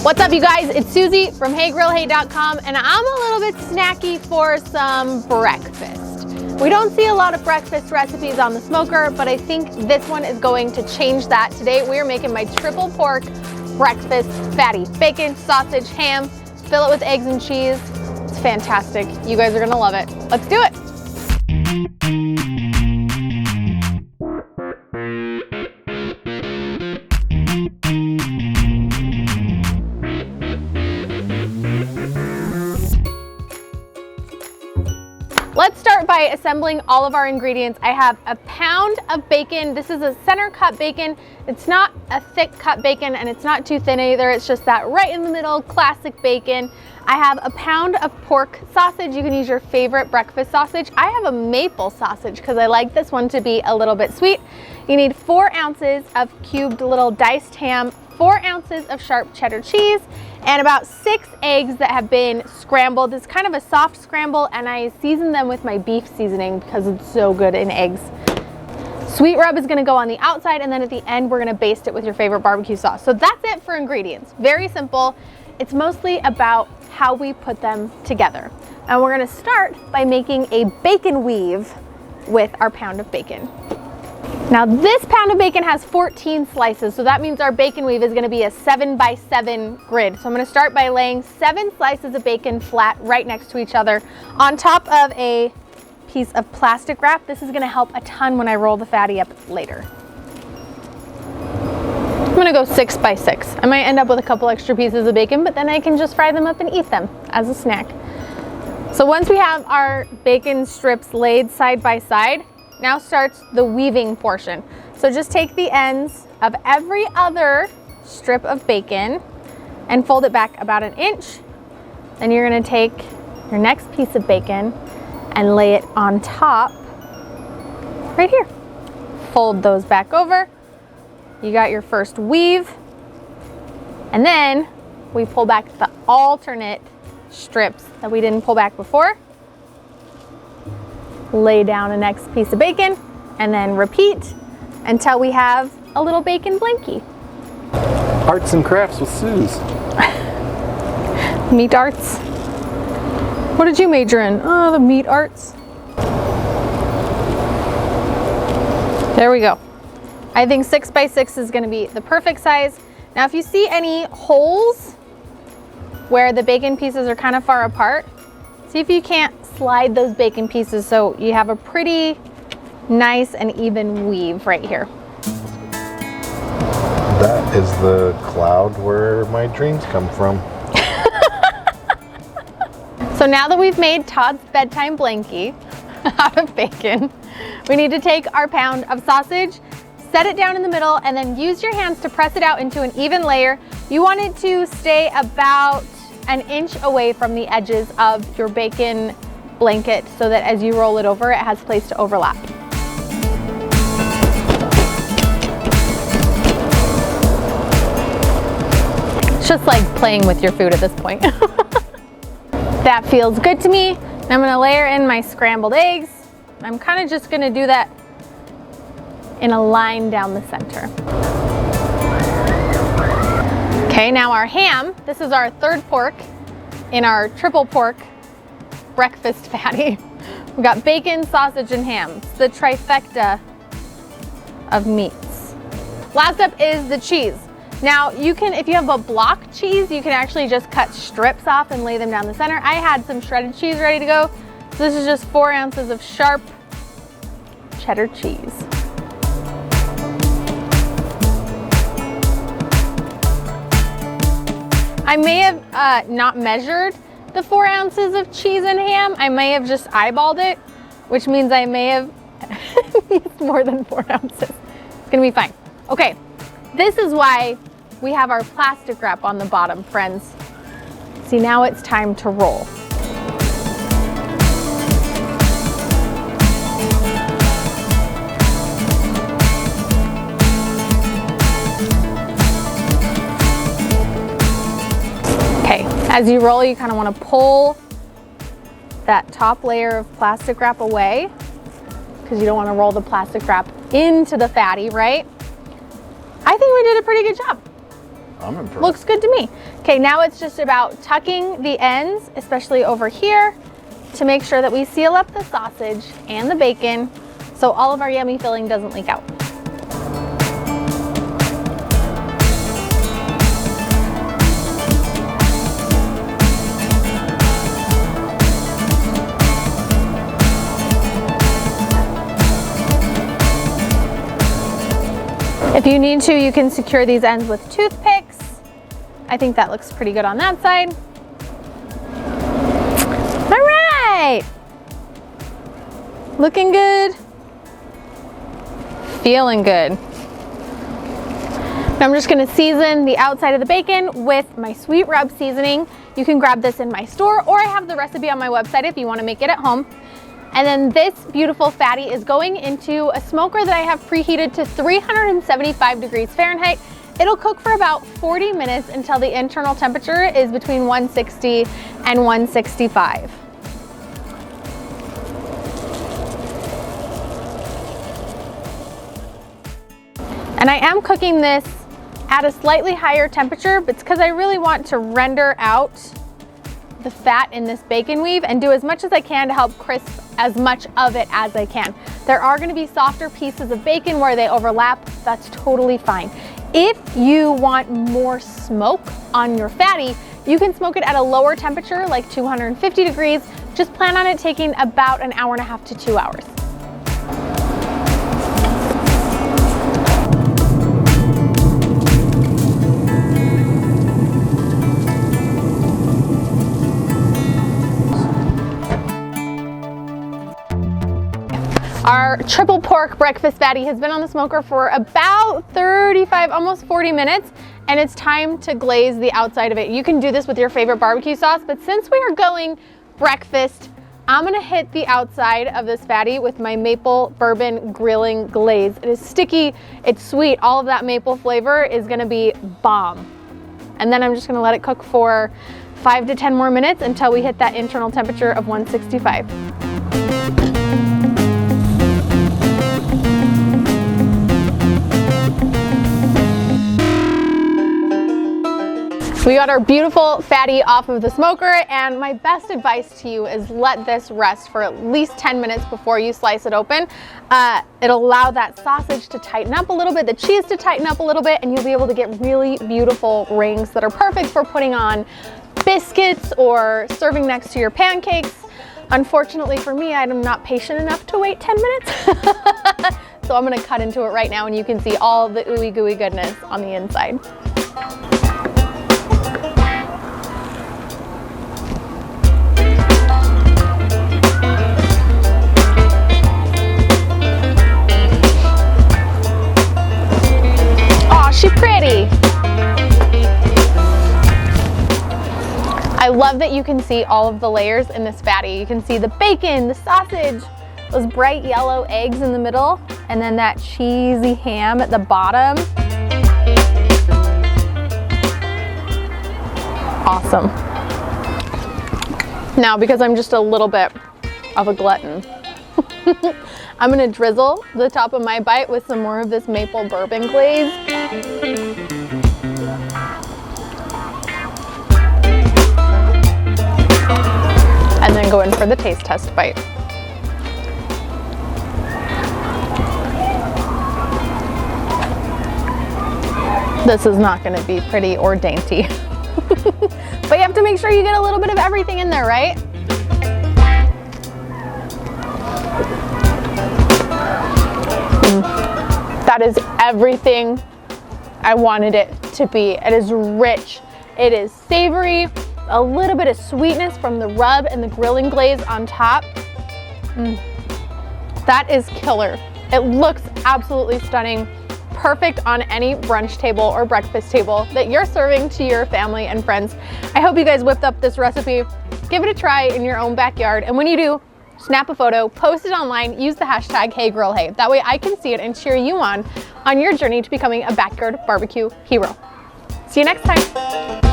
What's up, you guys? It's Susie from HeyGrillHey.com, and I'm a little bit snacky for some breakfast. We don't see a lot of breakfast recipes on the smoker, but I think this one is going to change that. Today we are making my triple pork breakfast fatty. Bacon, sausage, ham, fill it with eggs and cheese. It's fantastic. You guys are gonna love it. Let's do it. Let's start by assembling all of our ingredients. I have a pound of bacon. This is a center cut bacon. It's not a thick cut bacon and it's not too thin either. It's just that right in the middle, classic bacon. I have a pound of pork sausage. You can use your favorite breakfast sausage. I have a maple sausage because I like this one to be a little bit sweet. You need 4 ounces of cubed little diced ham, 4 ounces of sharp cheddar cheese, and about 6 eggs that have been scrambled. It's kind of a soft scramble, and I season them with my beef seasoning because it's so good in eggs. Sweet rub is gonna go on the outside, and then at the end, we're gonna baste it with your favorite barbecue sauce. So that's it for ingredients. Very simple. It's mostly about how we put them together. And we're gonna start by making a bacon weave with our pound of bacon. Now this pound of bacon has 14 slices, so that means our bacon weave is gonna be a 7 by 7 grid. So I'm gonna start by laying 7 slices of bacon flat right next to each other on top of a piece of plastic wrap. This is gonna help a ton when I roll the fatty up later. I'm gonna go 6 by 6. I might end up with a couple extra pieces of bacon, but then I can just fry them up and eat them as a snack. So once we have our bacon strips laid side by side, now starts the weaving portion. So just take the ends of every other strip of bacon and fold it back about 1 inch. Then you're gonna take your next piece of bacon and lay it on top right here. Fold those back over. You got your first weave. And then we pull back the alternate strips that we didn't pull back before. Lay down the next piece of bacon and then repeat until we have a little bacon blankie. Arts and crafts with Suze. Meat arts. What did you major in? Oh, the meat arts. There we go. I think 6 by 6 is gonna be the perfect size. Now if you see any holes where the bacon pieces are kind of far apart, see if you can't slide those bacon pieces so you have a pretty nice and even weave right here. That is the cloud where my dreams come from. So now that we've made Todd's bedtime blankie out of bacon, we need to take our pound of sausage, set it down in the middle, and then use your hands to press it out into an even layer. You want it to stay about 1 inch away from the edges of your bacon blanket so that as you roll it over, it has place to overlap. It's just like playing with your food at this point. That feels good to me. I'm gonna layer in my scrambled eggs. I'm kind of just gonna do that in a line down the center. Okay, now our ham. This is our third pork in our triple pork breakfast fatty. We've got bacon, sausage, and ham. It's the trifecta of meats. Last up is the cheese. Now you can, if you have a block cheese, you can actually just cut strips off and lay them down the center. I had some shredded cheese ready to go. So this is just 4 ounces of sharp cheddar cheese. I may have not measured the 4 ounces of cheese and ham. I may have just eyeballed it, which means I may have used more than 4 ounces. It's gonna be fine. Okay, this is why we have our plastic wrap on the bottom, friends. See, now it's time to roll. Okay, as you roll, you kind of want to pull that top layer of plastic wrap away because you don't want to roll the plastic wrap into the fatty, right? I think we did a pretty good job. I'm impressed. Looks good to me. Okay, now it's just about tucking the ends, especially over here, to make sure that we seal up the sausage and the bacon so all of our yummy filling doesn't leak out. If you need to, you can secure these ends with toothpicks. I think that looks pretty good on that side. All right. Looking good. Feeling good. Now I'm just gonna season the outside of the bacon with my sweet rub seasoning. You can grab this in my store, or I have the recipe on my website if you wanna make it at home. And then this beautiful fatty is going into a smoker that I have preheated to 375 degrees Fahrenheit. It'll cook for about 40 minutes until the internal temperature is between 160 and 165. And I am cooking this at a slightly higher temperature, but it's because I really want to render out the fat in this bacon weave and do as much as I can to help crisp as much of it as I can. There are going to be softer pieces of bacon where they overlap. That's totally fine. If you want more smoke on your fatty, you can smoke it at a lower temperature, like 250 degrees. Just plan on it taking about an hour and a half to 2 hours. Our triple pork breakfast fatty has been on the smoker for about 35, almost 40 minutes, and it's time to glaze the outside of it. You can do this with your favorite barbecue sauce, but since we are going breakfast, I'm gonna hit the outside of this fatty with my maple bourbon grilling glaze. It is sticky, it's sweet, all of that maple flavor is gonna be bomb. And then I'm just gonna let it cook for 5 to 10 more minutes until we hit that internal temperature of 165. We got our beautiful fatty off of the smoker, and my best advice to you is let this rest for at least 10 minutes before you slice it open. It'll allow that sausage to tighten up a little bit, the cheese to tighten up a little bit, and you'll be able to get really beautiful rings that are perfect for putting on biscuits or serving next to your pancakes. Unfortunately for me, I'm not patient enough to wait 10 minutes. So I'm gonna cut into it right now and you can see all of the ooey gooey goodness on the inside. She's pretty. I love that you can see all of the layers in this fatty. You can see the bacon, the sausage, those bright yellow eggs in the middle, and then that cheesy ham at the bottom. Awesome. Now, because I'm just a little bit of a glutton, I'm gonna drizzle the top of my bite with some more of this maple bourbon glaze. And then go in for the taste test bite. This is not gonna be pretty or dainty. But you have to make sure you get a little bit of everything in there, right? That is everything I wanted it to be. It is rich, it is savory, a little bit of sweetness from the rub and the grilling glaze on top. That is killer. It looks absolutely stunning. Perfect on any brunch table or breakfast table that you're serving to your family and friends. I hope you guys whipped up this recipe. Give it a try in your own backyard. And when you do, snap a photo, post it online, use the hashtag #HeyGrillHey. That way I can see it and cheer you on your journey to becoming a backyard barbecue hero. See you next time.